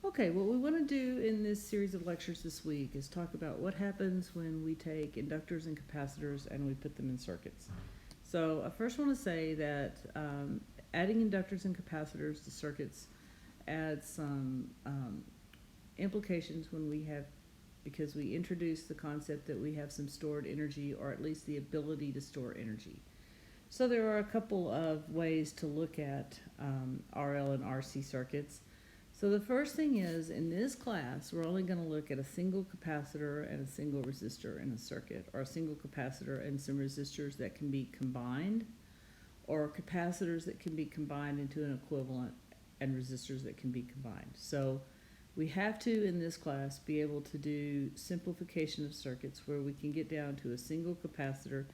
Okay, what we want to do in this series of lectures this week is talk about what happens when we take inductors and capacitors and we put them in circuits. So I first want to say that adding inductors and capacitors to circuits adds some implications because we introduce the concept that we have some stored energy, or at least the ability to store energy. So there are a couple of ways to look at RL and RC circuits. So the first thing is, in this class, we're only going to look at a single capacitor and a single resistor in a circuit, or a single capacitor and some resistors that can be combined, or capacitors that can be combined into an equivalent, and resistors that can be combined. So we have to, in this class, be able to do simplification of circuits where we can get down to a single capacitor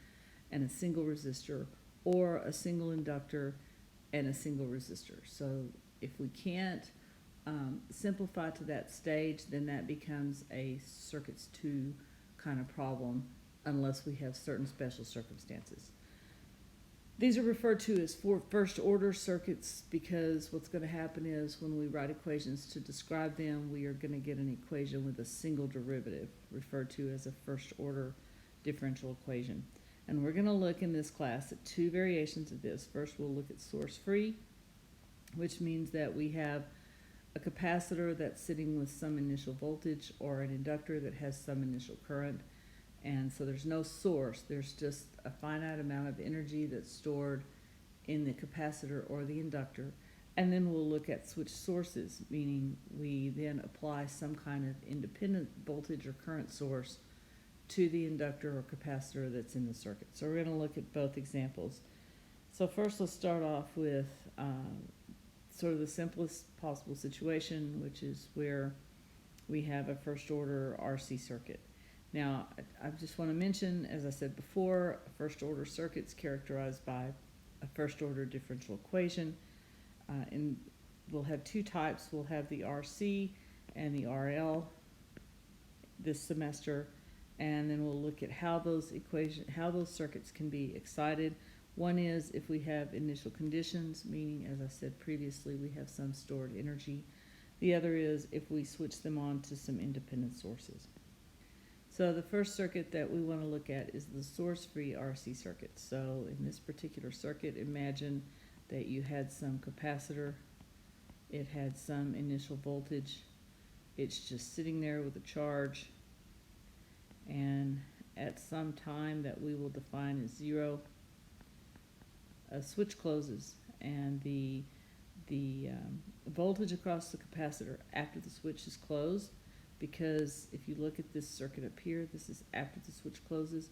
and a single resistor, or a single inductor and a single resistor. So if we can't simplify to that stage, then that becomes a circuits 2 kind of problem unless we have certain special circumstances. These are referred to as first order circuits because what's going to happen is when we write equations to describe them, we are going to get an equation with a single derivative, referred to as a first order differential equation. And we're going to look in this class at two variations of this. First, we'll look at source free, which means that we have a capacitor that's sitting with some initial voltage, or an inductor that has some initial current. And so there's no source, there's just a finite amount of energy that's stored in the capacitor or the inductor. And then we'll look at switch sources, meaning we then apply some kind of independent voltage or current source to the inductor or capacitor that's in the circuit. So we're going to look at both examples. So first, let's start off with sort of the simplest possible situation, which is where we have a first order RC circuit. Now, I just want to mention, as I said before, a first order circuit is characterized by a first order differential equation. And we'll have two types. We'll have the RC and the RL this semester, and then we'll look at how those circuits can be excited. One is if we have initial conditions, meaning, as I said previously, we have some stored energy. The other is if we switch them on to some independent sources. So the first circuit that we want to look at is the source-free RC circuit. So in this particular circuit, imagine that you had some capacitor, it had some initial voltage, it's just sitting there with a charge, and at some time that we will define as 0, a switch closes, and the voltage across the capacitor after the switch is closed, because if you look at this circuit up here, this is after the switch closes.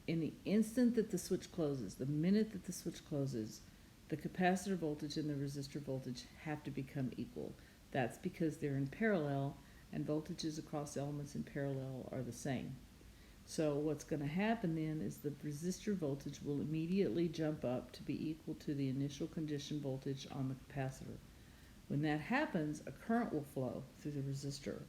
In the instant that the switch closes, the minute that the switch closes, the capacitor voltage and the resistor voltage have to become equal. That's because they're in parallel, and voltages across elements in parallel are the same. So what's going to happen then is the resistor voltage will immediately jump up to be equal to the initial condition voltage on the capacitor. When that happens, a current will flow through the resistor.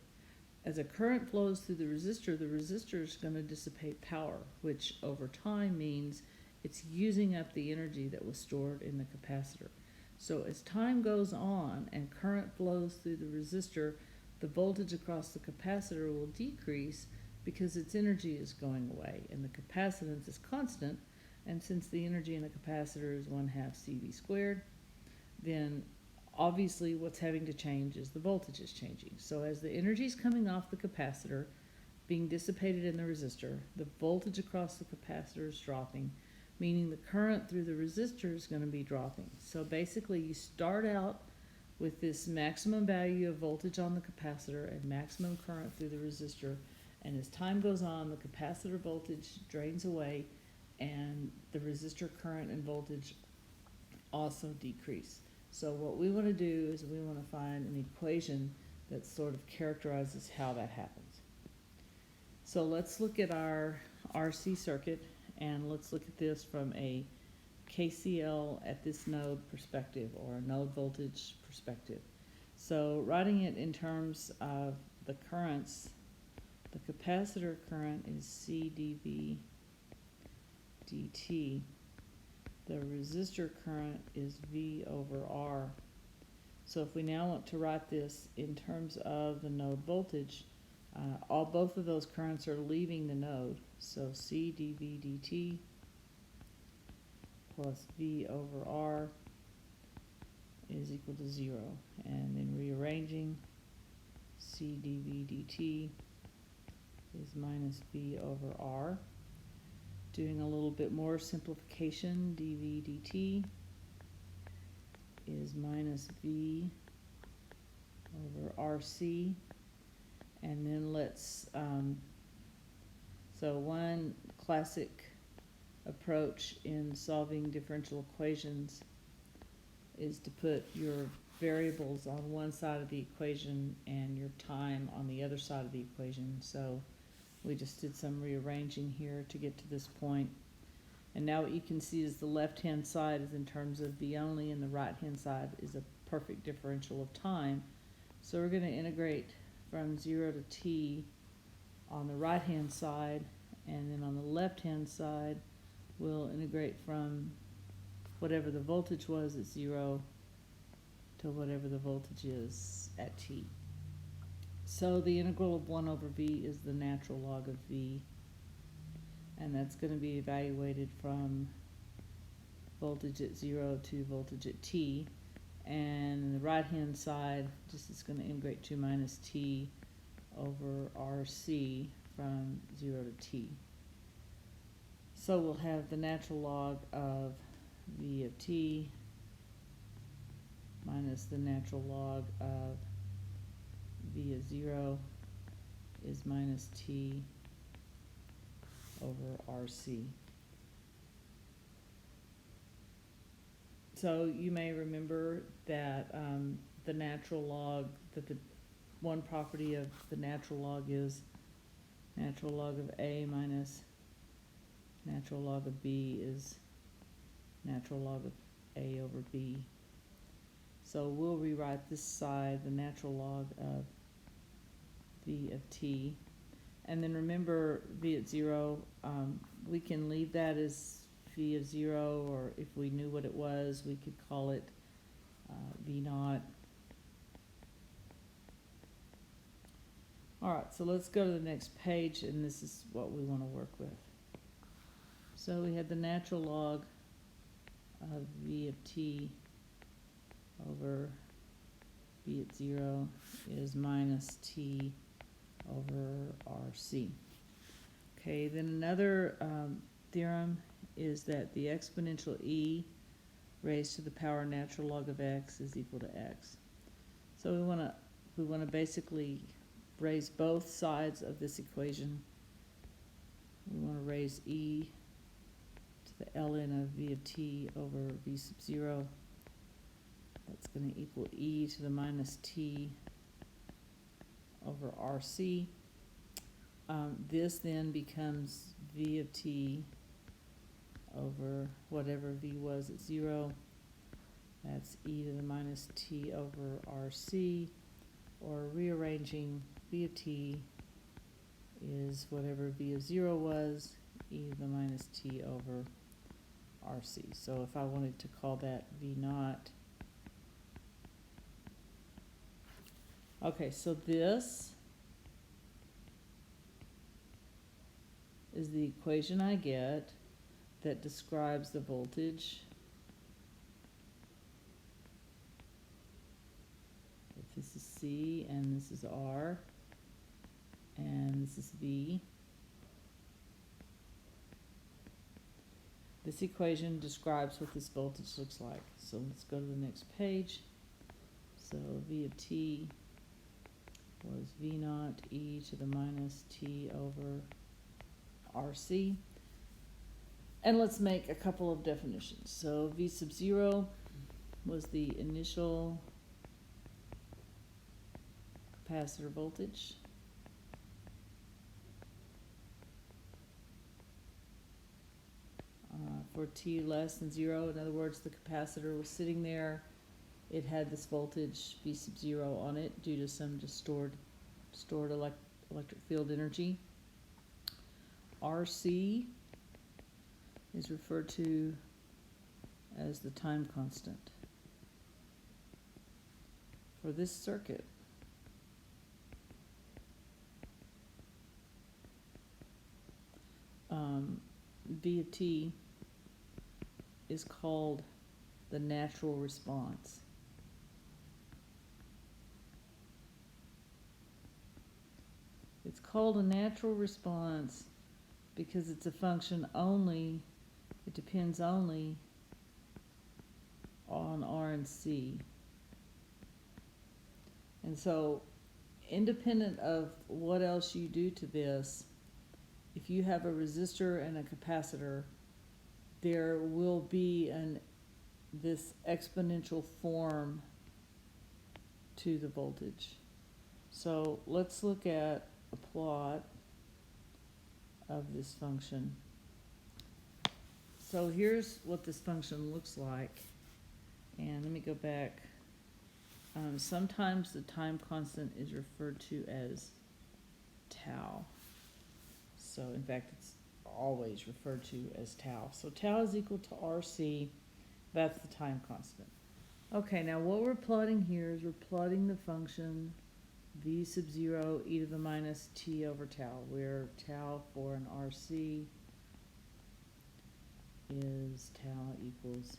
As a current flows through the resistor is going to dissipate power, which over time means it's using up the energy that was stored in the capacitor. So as time goes on and current flows through the resistor, the voltage across the capacitor will decrease because its energy is going away, and the capacitance is constant, and since the energy in a capacitor is 1/2 CV squared, then obviously what's having to change is the voltage is changing. So as the energy is coming off the capacitor, being dissipated in the resistor, the voltage across the capacitor is dropping, meaning the current through the resistor is going to be dropping. So basically you start out with this maximum value of voltage on the capacitor and maximum current through the resistor, and as time goes on, the capacitor voltage drains away and the resistor current and voltage also decrease. So what we want to do is we want to find an equation that sort of characterizes how that happens. So let's look at our RC circuit, and let's look at this from a KCL at this node perspective, or a node voltage perspective. So writing it in terms of the currents, the capacitor current is C dV dt. The resistor current is V over R. So if we now want to write this in terms of the node voltage, both of those currents are leaving the node. So C dV dt plus V over R is equal to 0. And then rearranging, C dV dt is minus V over R. Doing a little bit more simplification, dV dt is minus V over RC. And then let's, so one classic approach in solving differential equations is to put your variables on one side of the equation and your time on the other side of the equation. So we just did some rearranging here to get to this point. And now what you can see is the left-hand side is in terms of V only, and the right-hand side is a perfect differential of time. So we're going to integrate from 0 to t on the right-hand side, and then on the left-hand side, we'll integrate from whatever the voltage was at 0 to whatever the voltage is at t. So the integral of 1 over v is the natural log of v, and that's going to be evaluated from voltage at 0 to voltage at t. And in the right-hand side, just is going to integrate to minus t over RC from 0 to t. So we'll have the natural log of v of t minus the natural log of v of 0 is minus t over RC. So you may remember that the natural log, that the one property of the natural log is natural log of A minus natural log of B is natural log of A over B. So we'll rewrite this side, the natural log of V of t. And then remember V at 0, we can leave that as V of 0, or if we knew what it was, we could call it V naught. All right, so let's go to the next page, and this is what we want to work with. So we had the natural log of V of t over V at 0 is minus t over RC. Okay, then another theorem is that the exponential e raised to the power natural log of x is equal to x. So we want to basically raise both sides of this equation. We want to raise e to the ln of v of t over v sub 0. That's going to equal e to the minus t over RC. This then becomes v of t over whatever v was at 0. That's e to the minus t over RC, or rearranging v of t is whatever v of 0 was, e to the minus t over RC. So if I wanted to call that v naught. Okay, so this is the equation I get that describes the voltage. If this is C and this is R and this is V. This equation describes what this voltage looks like. So let's go to the next page. So V of t was V naught e to the minus t over RC. And let's make a couple of definitions. So V sub 0 was the initial capacitor voltage. For t less than 0, in other words, the capacitor was sitting there. It had this voltage V sub 0 on it due to some just stored electric field energy. RC is referred to as the time constant. for this circuit. V of t is called the natural response. It's called a natural response because it's a function only, it depends only on R and C. And so, independent of what else you do to this, if you have a resistor and a capacitor, there will be this exponential form to the voltage. So let's look at a plot of this function. So here's what this function looks like. And let me go back. Sometimes the time constant is referred to as tau. So in fact, it's always referred to as tau. So tau is equal to RC. That's the time constant. Okay, now what we're plotting here is we're plotting the function v sub 0 e to the minus t over tau, where tau for an RC is tau equals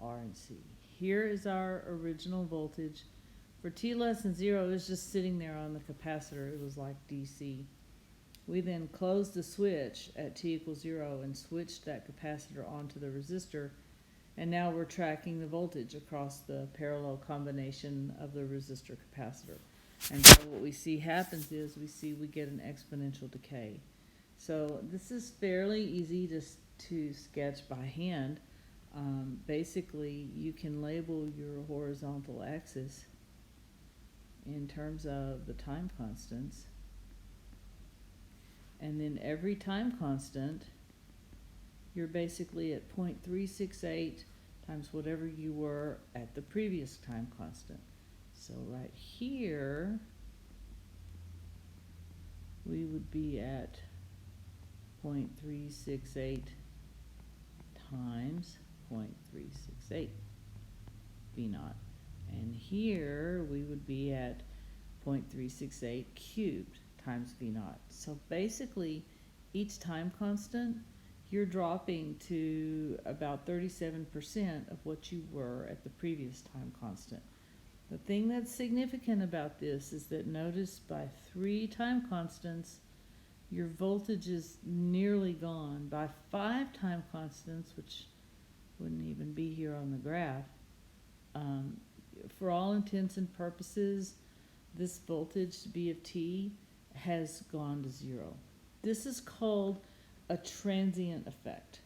R and C. Here is our original voltage. For t less than 0, it was just sitting there on the capacitor. It was like DC. We then closed the switch at t equals 0 and switched that capacitor onto the resistor, and now we're tracking the voltage across the parallel combination of the resistor capacitor. And so what we see happens is we get an exponential decay. So this is fairly easy to sketch by hand. Basically, you can label your horizontal axis in terms of the time constants. And then every time constant, you're basically at 0.368 times whatever you were at the previous time constant. So right here, we would be at 0.368 times 0.368 V naught. And here, we would be at 0.368 cubed times V naught. So basically, each time constant, you're dropping to about 37% of what you were at the previous time constant. The thing that's significant about this is that notice by 3 time constants, your voltage is nearly gone. By 5 time constants, which wouldn't even be here on the graph, for all intents and purposes, this voltage, V of t, has gone to 0. This is called a transient effect,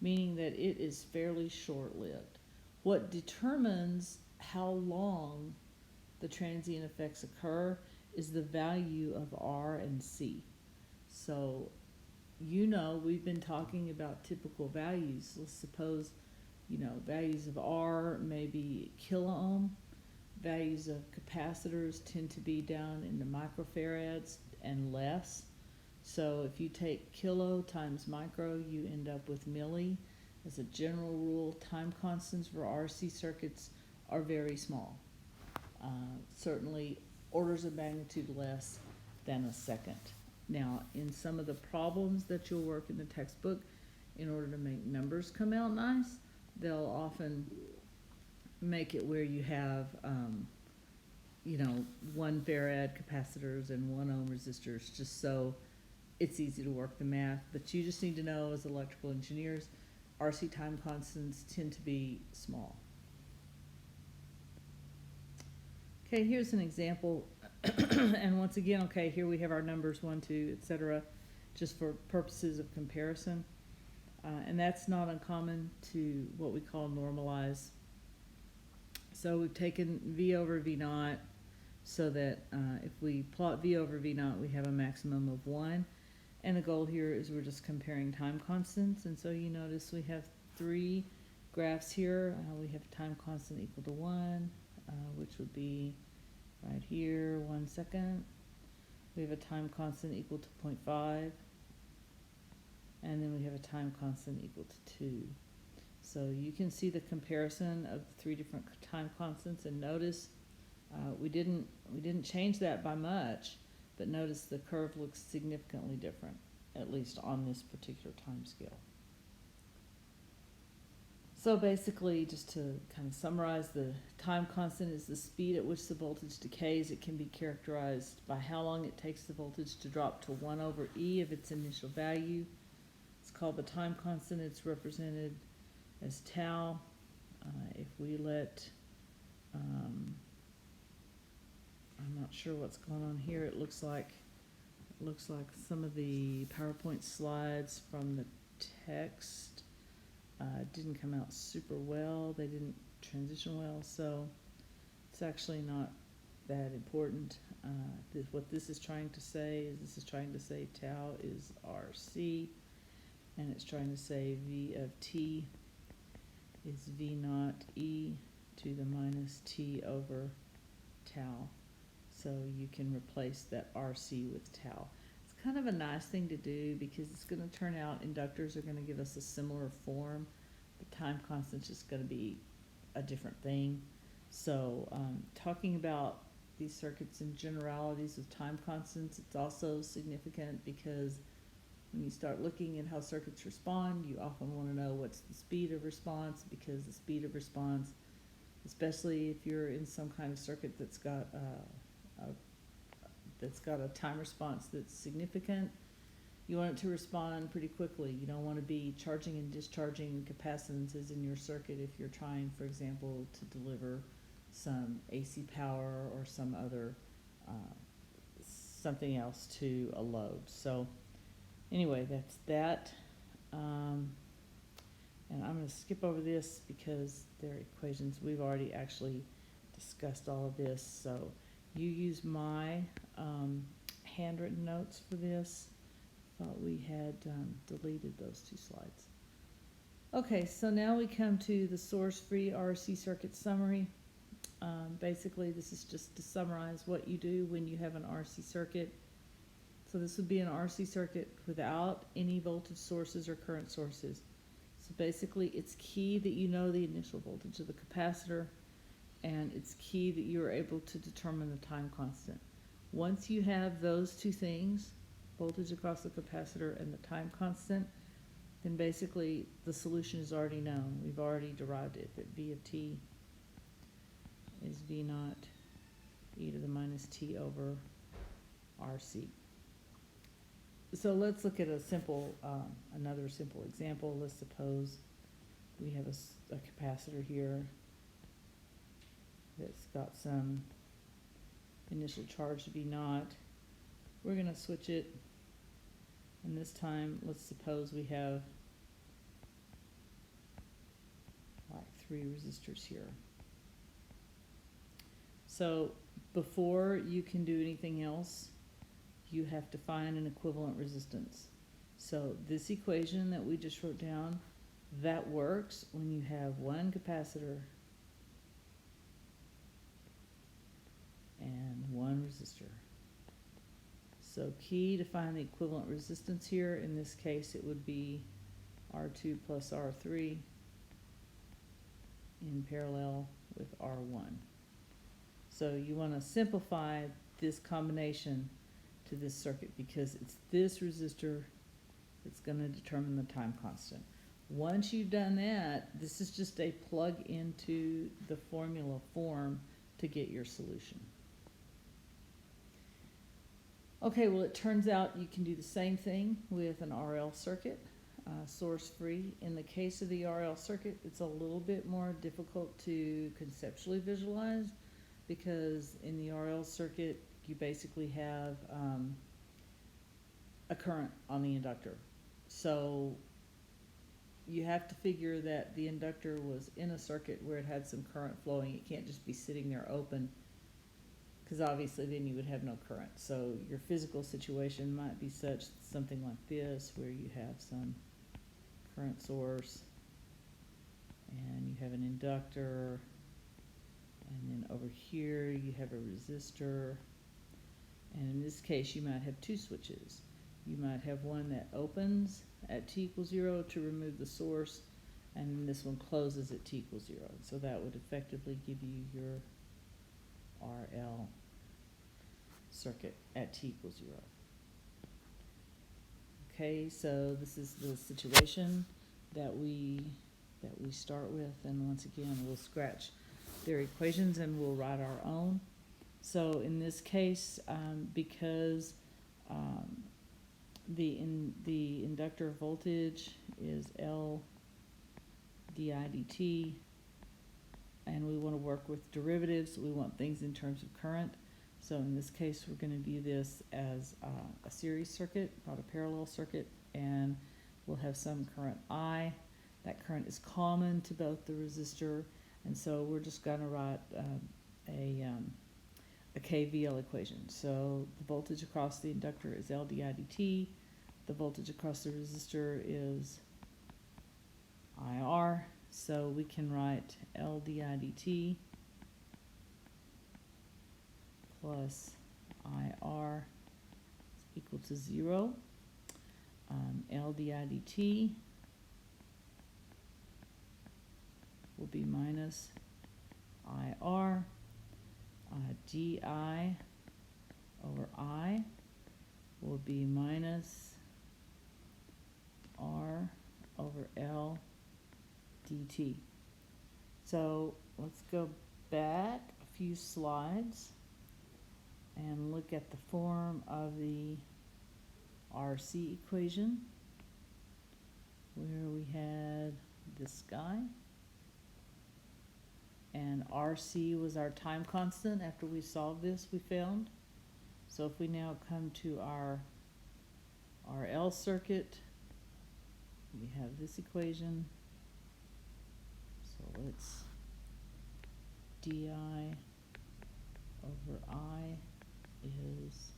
meaning that it is fairly short-lived. What determines how long the transient effects occur is the value of R and C. So, we've been talking about typical values. Let's suppose, values of R may be kiloohm. Values of capacitors tend to be down in the microfarads and less. So if you take kilo times micro, you end up with milli. As a general rule, time constants for RC circuits are very small. Certainly orders of magnitude less than a second. Now, in some of the problems that you'll work in the textbook, in order to make numbers come out nice, they'll often make it where you have 1 farad capacitors and 1 ohm resistors, just so it's easy to work the math. But you just need to know, as electrical engineers, RC time constants tend to be small. Okay, here's an example. And once again, okay, here we have our numbers 1, 2, etc., just for purposes of comparison. And that's not uncommon to what we call normalize. So we've taken V over V naught, so that if we plot V over V naught, we have a maximum of 1. And the goal here is we're just comparing time constants. And so you notice we have 3 graphs here. We have time constant equal to 1, which would be right here, 1 second. We have a time constant equal to 0.5. And then we have a time constant equal to 2. So you can see the comparison of the three different time constants, and notice we didn't change that by much, but notice the curve looks significantly different, at least on this particular time scale. So basically, just to kind of summarize, the time constant is the speed at which the voltage decays. It can be characterized by how long it takes the voltage to drop to 1 over E of its initial value. It's called the time constant. It's represented as tau. If we let, I'm not sure what's going on here. It looks like some of the PowerPoint slides from the text didn't come out super well. They didn't transition well, so it's actually not that important. What this is trying to say is tau is RC, and it's trying to say V of t is V naught E to the minus t over tau. So you can replace that RC with tau. It's kind of a nice thing to do because it's going to turn out inductors are going to give us a similar form. The time constant is just going to be a different thing. So talking about these circuits in generalities with time constants, it's also significant because when you start looking at how circuits respond, you often want to know what's the speed of response, because the speed of response, especially if you're in some kind of circuit that's got a time response that's significant, you want it to respond pretty quickly. You don't want to be charging and discharging capacitances in your circuit if you're trying, for example, to deliver some AC power or some other something else to a load. So anyway, that's that. And I'm going to skip over this because they're equations. We've already actually discussed all of this. So you use my handwritten notes for this. Thought we had deleted those two slides. Okay, so now we come to the source-free RC circuit summary. Basically, this is just to summarize what you do when you have an RC circuit. So this would be an RC circuit without any voltage sources or current sources. So basically, it's key that you know the initial voltage of the capacitor, and it's key that you're able to determine the time constant. Once you have those two things, voltage across the capacitor and the time constant, then basically the solution is already known. We've already derived it, that V of t is V naught e to the minus t over RC. So let's look at a simple, another simple example. Let's suppose we have a capacitor here that's got some initial charge V naught. We're going to switch it, and this time let's suppose we have like 3 resistors here. So before you can do anything else, you have to find an equivalent resistance. So this equation that we just wrote down, that works when you have one capacitor and one resistor. So key to find the equivalent resistance here, in this case it would be R2 plus R3 in parallel with R1. So you want to simplify this combination to this circuit because it's this resistor that's going to determine the time constant. Once you've done that, this is just a plug into the formula form to get your solution. Okay, well, it turns out you can do the same thing with an RL circuit, source-free. In the case of the RL circuit, it's a little bit more difficult to conceptually visualize because in the RL circuit, you basically have a current on the inductor. So you have to figure that the inductor was in a circuit where it had some current flowing. It can't just be sitting there open, because obviously then you would have no current. So your physical situation might be such, something like this, where you have some current source and you have an inductor, and then over here you have a resistor, and in this case you might have 2 switches. You might have one that opens at t equals 0 to remove the source, and this one closes at t equals 0. So that would effectively give you your RL circuit at t equals 0. Okay, so this is the situation that we start with, and once again we'll scratch their equations and we'll write our own. So in this case, because the inductor voltage is L di dt, and we want to work with derivatives, we want things in terms of current. So in this case, we're going to view this as a series circuit, not a parallel circuit, and we'll have some current I. That current is common to both the resistor, and so we're just going to write a KVL equation. So the voltage across the inductor is L di dt. The voltage across the resistor is IR. So we can write L di dt plus IR is equal to 0. L di dt will be minus IR. Di over I will be minus R over L dt. So let's go back a few slides and look at the form of the RC equation, where we had this guy, and RC was our time constant. After we solved this, we found. So if we now come to our RL circuit, we have this equation. So it's di over I is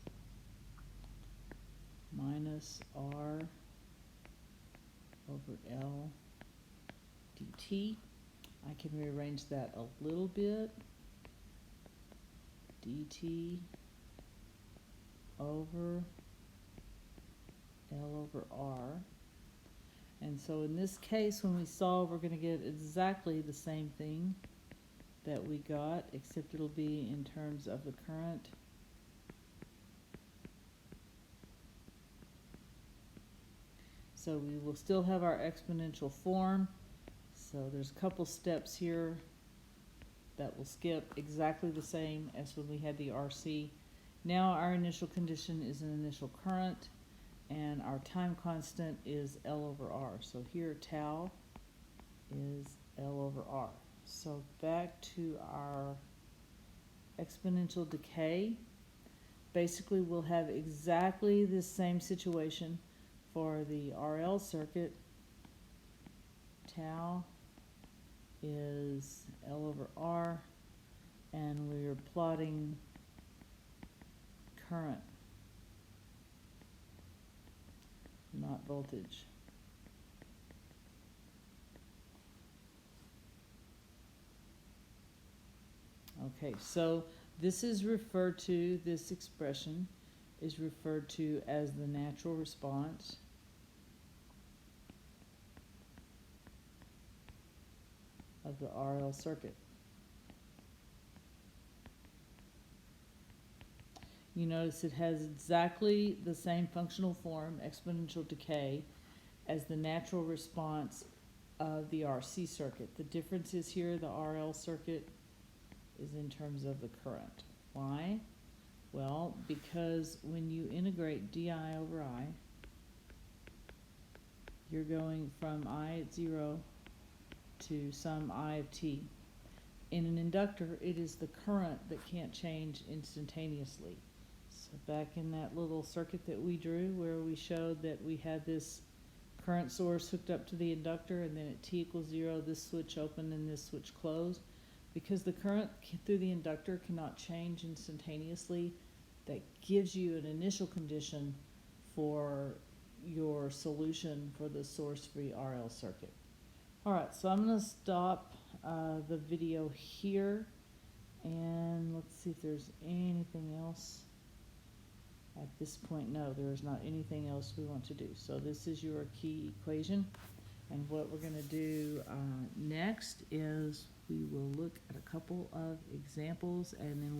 minus R over L dt. I can rearrange that a little bit. dt over L over R. And so in this case, when we solve, we're going to get exactly the same thing that we got, except it'll be in terms of the current. So we will still have our exponential form. So there's a couple steps here that will skip, exactly the same as when we had the RC. Now our initial condition is an initial current, and our time constant is L over R. So here tau is L over R. So back to our exponential decay. Basically, we'll have exactly the same situation for the RL circuit. Tau is L over R, and we're plotting current, not voltage. Okay, so this is referred to, this expression is referred to as the natural response of the RL circuit. You notice it has exactly the same functional form, exponential decay, as the natural response of the RC circuit. The difference is here the RL circuit is in terms of the current. Why? Well, because when you integrate di over I, you're going from I at 0 to some I of t. In an inductor, it is the current that can't change instantaneously. So back in that little circuit that we drew, where we showed that we had this current source hooked up to the inductor, and then at t equals 0, this switch opened and this switch closed. Because the current through the inductor cannot change instantaneously, that gives you an initial condition for your solution for the source-free RL circuit. All right, so I'm going to stop the video here, and let's see if there's anything else. At this point, no, there is not anything else we want to do. So this is your key equation. And what we're gonna do, next is we will look at a couple of examples, and then